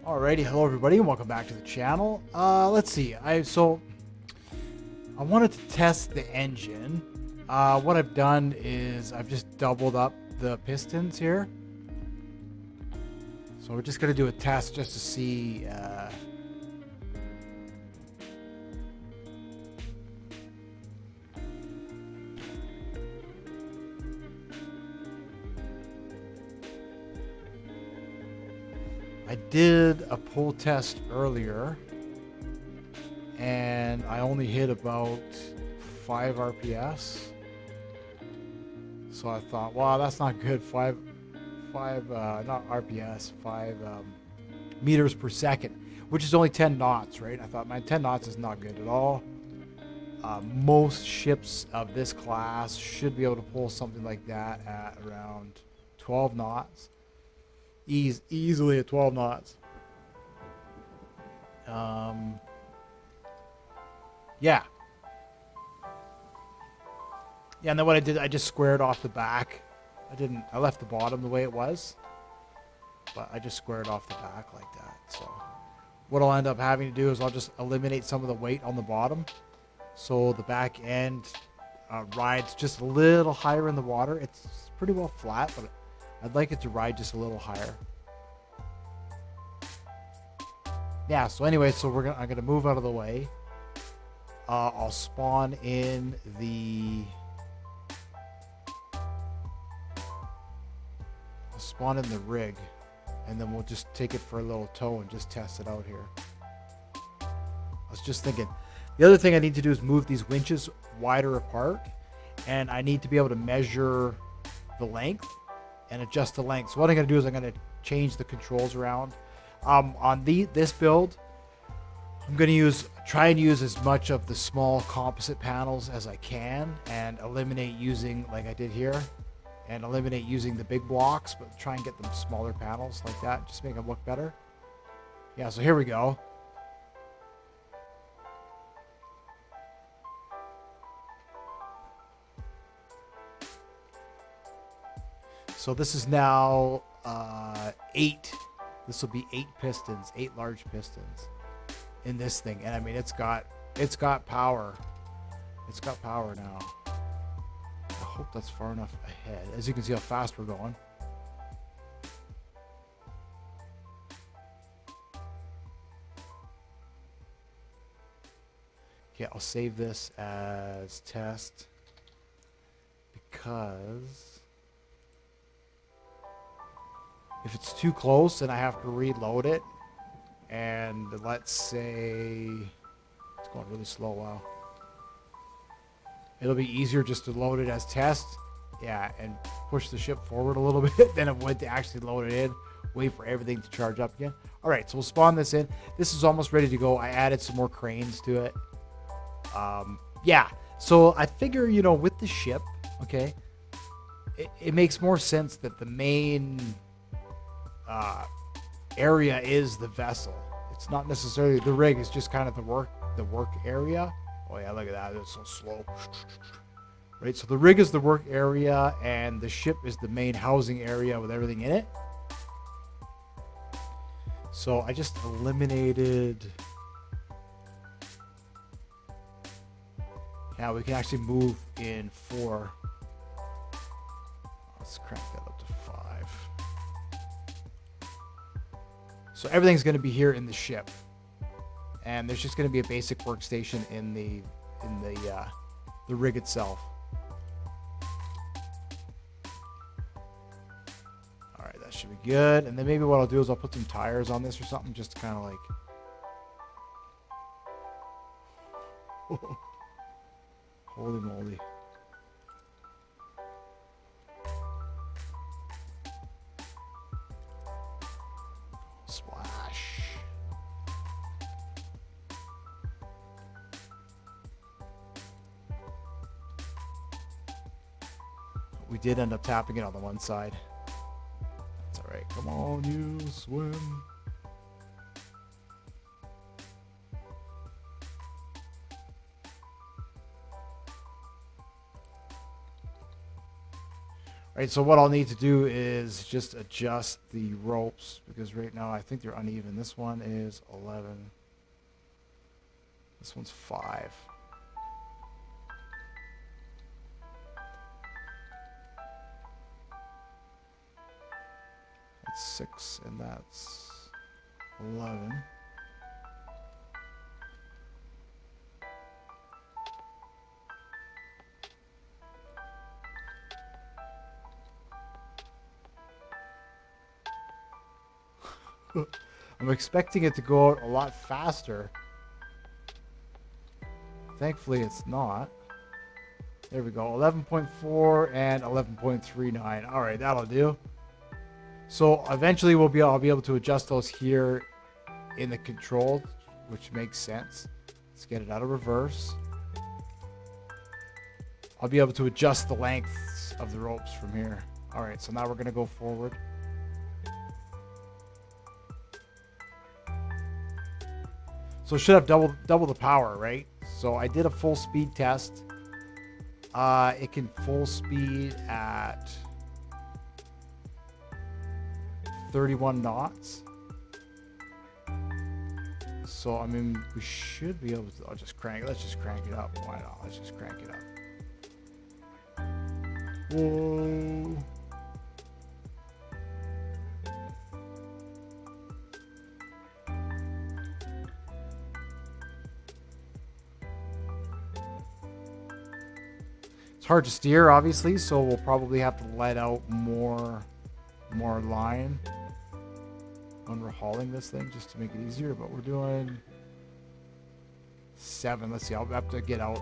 Alrighty, hello everybody, and welcome back to the channel. Let's see. I wanted to test the engine. What I've done is I've just doubled up the pistons here. So we're just gonna do a test just to see. I did a pull test earlier and I only hit about 5 RPS. So I thought, wow, that's not good. Five, not RPS, 5 meters per second, which is only 10 knots, right? I thought, man, 10 knots is not good at all. Most ships of this class should be able to pull something like that at around 12 knots. Easily at 12 knots. Yeah, and then what I did, I just squared off the back. I left the bottom the way it was, but I just squared off the back like that. So what I'll end up having to do is I'll just eliminate some of the weight on the bottom, so the back end rides just a little higher in the water. It's pretty well flat, but I'd like it to ride just a little higher. Yeah, so anyway, so I'm gonna move out of the way. I'll spawn in the rig, and then we'll just take it for a little tow and just test it out here. I was just thinking, the other thing I need to do is move these winches wider apart, and I need to be able to measure the length and adjust the length. So what I'm going to do is I'm going to change the controls around. On this build, I'm going to try and use as much of the small composite panels as I can, and eliminate using, like I did here, and eliminate using the big blocks, but try and get them smaller panels like that, just make them look better. Yeah, so here we go. So this is now 8. This will be 8 pistons, 8 large pistons in this thing, and I mean it's got power. It's got power now. I hope that's far enough ahead. As you can see how fast we're going. Okay, I'll save this as test because if it's too close and I have to reload it, and let's say it's going really slow, wow. It'll be easier just to load it as test, yeah, and push the ship forward a little bit than it would to actually load it in, wait for everything to charge up again. All right, so we'll spawn this in. This is almost ready to go. I added some more cranes to it. Yeah, so I figure, you know, with the ship, okay, it makes more sense that the main area is the vessel. It's not necessarily the rig. It's just kind of the work area. Oh yeah, look at that. It's so slow. Right, so the rig is the work area, and the ship is the main housing area with everything in it. So I just eliminated. Yeah, we can actually move in 4. Let's crank that up to 5. So everything's going to be here in the ship, and there's just going to be a basic workstation in the rig itself. All right, that should be good. And then maybe what I'll do is I'll put some tires on this or something, just to kind of like. Holy moly. Splash. We did end up tapping it on the one side. That's all right. Come on, you swim. Right, so what I'll need to do is just adjust the ropes because right now I think they're uneven. This one is 11. This one's 5. That's 6 and that's 11. I'm expecting it to go out a lot faster. Thankfully, it's not. There we go. 11.4 and 11.39. All right, that'll do. So eventually I'll be able to adjust those here in the control, which makes sense. Let's get it out of reverse. I'll be able to adjust the lengths of the ropes from here. All right, so now we're going to go forward. So it should have double the power, right? So I did a full speed test. It can full speed at 31 knots. So I mean, we should be able to. Let's just crank it up. Why not? Let's just crank it up. Whoa. It's hard to steer, obviously, so we'll probably have to let out more line when we're hauling this thing just to make it easier. But we're doing 7. Let's see. I'll have to get out.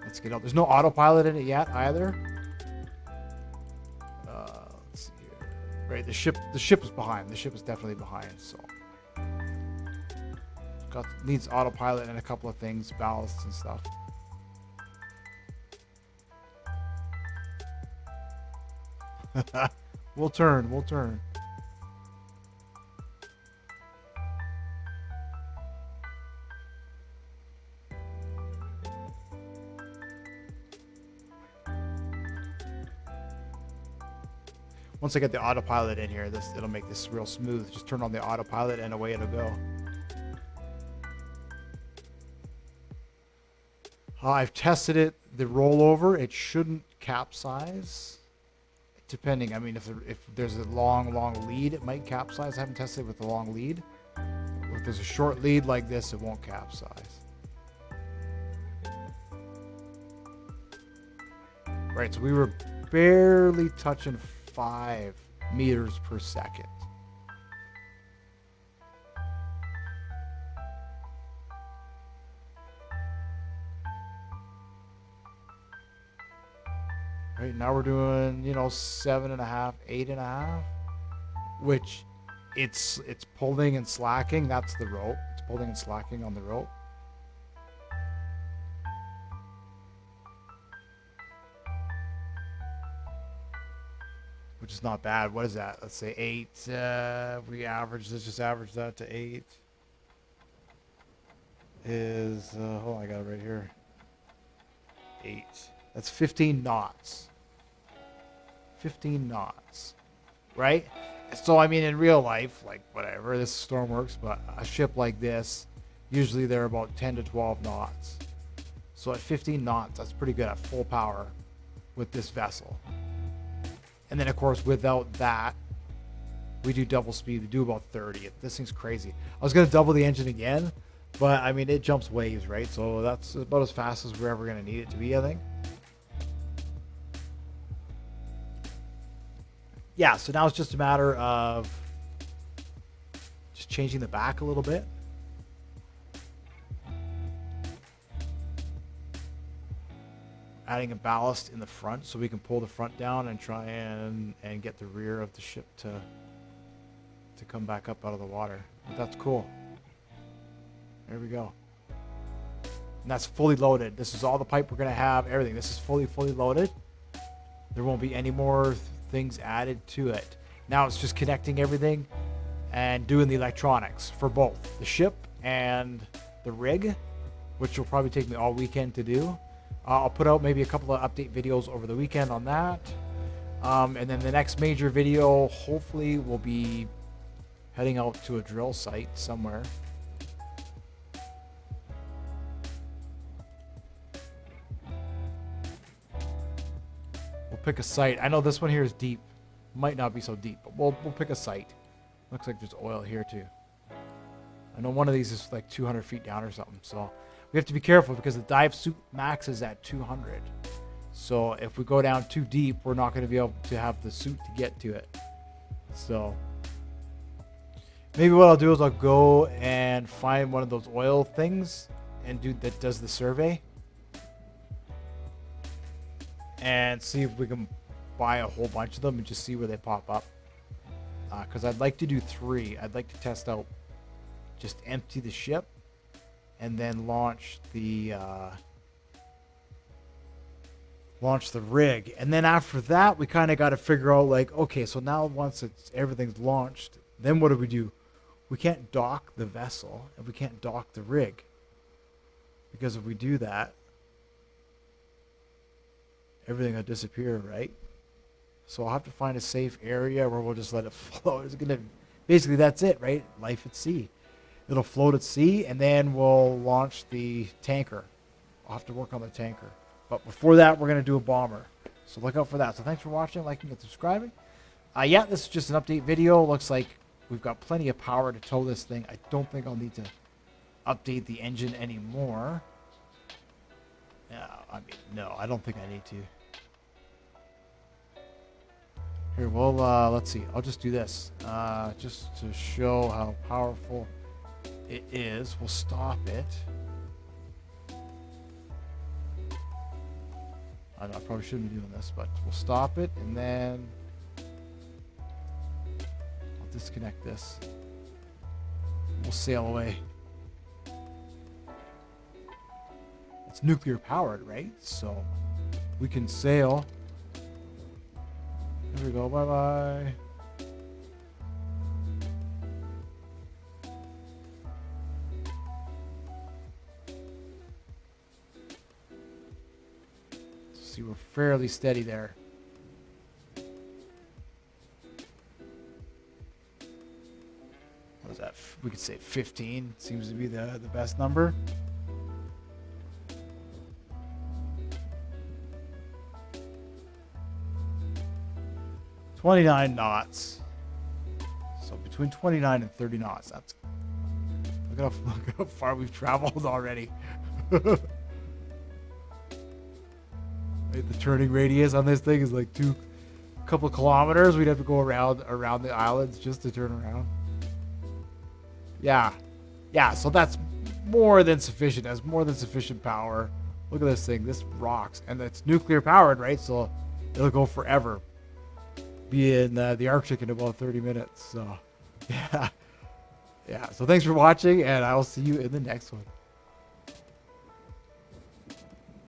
Let's get out. There's no autopilot in it yet either. Let's see here. Right, the ship is behind. The ship is definitely behind. So needs autopilot and a couple of things, ballasts and stuff. We'll turn. Once I get the autopilot in here, it'll make this real smooth. Just turn on the autopilot and away it'll go. I've tested it. The rollover, it shouldn't capsize. Depending, I mean, if there's a long lead, it might capsize. I haven't tested it with the long lead. If there's a short lead like this, it won't capsize. Right, so we were barely touching 5 meters per second. Right now we're doing, 7.5, 8.5, which it's pulling and slacking. That's the rope. It's pulling and slacking on the rope. Which is not bad. What is that? Let's say 8. Let's just average that to 8. Hold on, I got it right here. 8. That's 15 knots. 15 knots. Right? So, I mean, in real life, like, whatever, this is Stormworks, but a ship like this, usually they're about 10 to 12 knots. So at 15 knots, that's pretty good at full power with this vessel. And then, of course, without that, we do double speed. We do about 30. This thing's crazy. I was going to double the engine again, but, I mean, it jumps waves, right? So that's about as fast as we're ever going to need it to be, I think. Yeah, so now it's just a matter of just changing the back a little bit. Adding a ballast in the front so we can pull the front down and try and get the rear of the ship to come back up out of the water. But that's cool. There we go. And that's fully loaded. This is all the pipe we're going to have, everything. This is fully loaded. There won't be any more things added to it. Now it's just connecting everything and doing the electronics for both the ship and the rig, which will probably take me all weekend to do. I'll put out maybe a couple of update videos over the weekend on that. And then the next major video, hopefully, will be heading out to a drill site somewhere. We'll pick a site. I know this one here is deep. Might not be so deep, but we'll pick a site. Looks like there's oil here too. I know one of these is like 200 feet down or something, so we have to be careful because the dive suit max is at 200. So if we go down too deep, we're not going to be able to have the suit to get to it. So maybe what I'll do is I'll go and find one of those oil things and that does the survey and see if we can buy a whole bunch of them and just see where they pop up. Because I'd like to do 3. I'd like to test out, just empty the ship and then launch the rig. And then after that, we kind of got to figure out, like, okay, so now once everything's launched, then what do? We can't dock the vessel and we can't dock the rig, because if we do that, everything will disappear, right? So I'll have to find a safe area where we'll just let it float. It's gonna, basically that's it, right? Life at sea. It'll float at sea, and then we'll launch the tanker. I'll have to work on the tanker. But before that, we're gonna do a bomber. So look out for that. So thanks for watching, liking, and subscribing. Yeah, this is just an update video. Looks like we've got plenty of power to tow this thing. I don't think I'll need to update the engine anymore. No, I don't think I need to. Here, well, let's see. I'll just do this. Just to show how powerful it is. We'll stop it. I know I probably shouldn't be doing this, but we'll stop it, and then I'll disconnect this. We'll sail away. It's nuclear powered, right? So we can sail. There we go. Bye-bye. See, we're fairly steady there. What is that? We could say 15 seems to be the best number. "29 knots. So between 29 and 30 knots. That's, look how far we've traveled already. Right, the turning radius on this thing is like a couple kilometers. We'd have to go around the islands just to turn around. Yeah. So that's more than sufficient. That's more than sufficient power. Look at this thing. This rocks, and it's nuclear powered, right? So it'll go forever. Be in the Arctic in about 30 minutes. So yeah. So thanks for watching, and I will see you in the next one.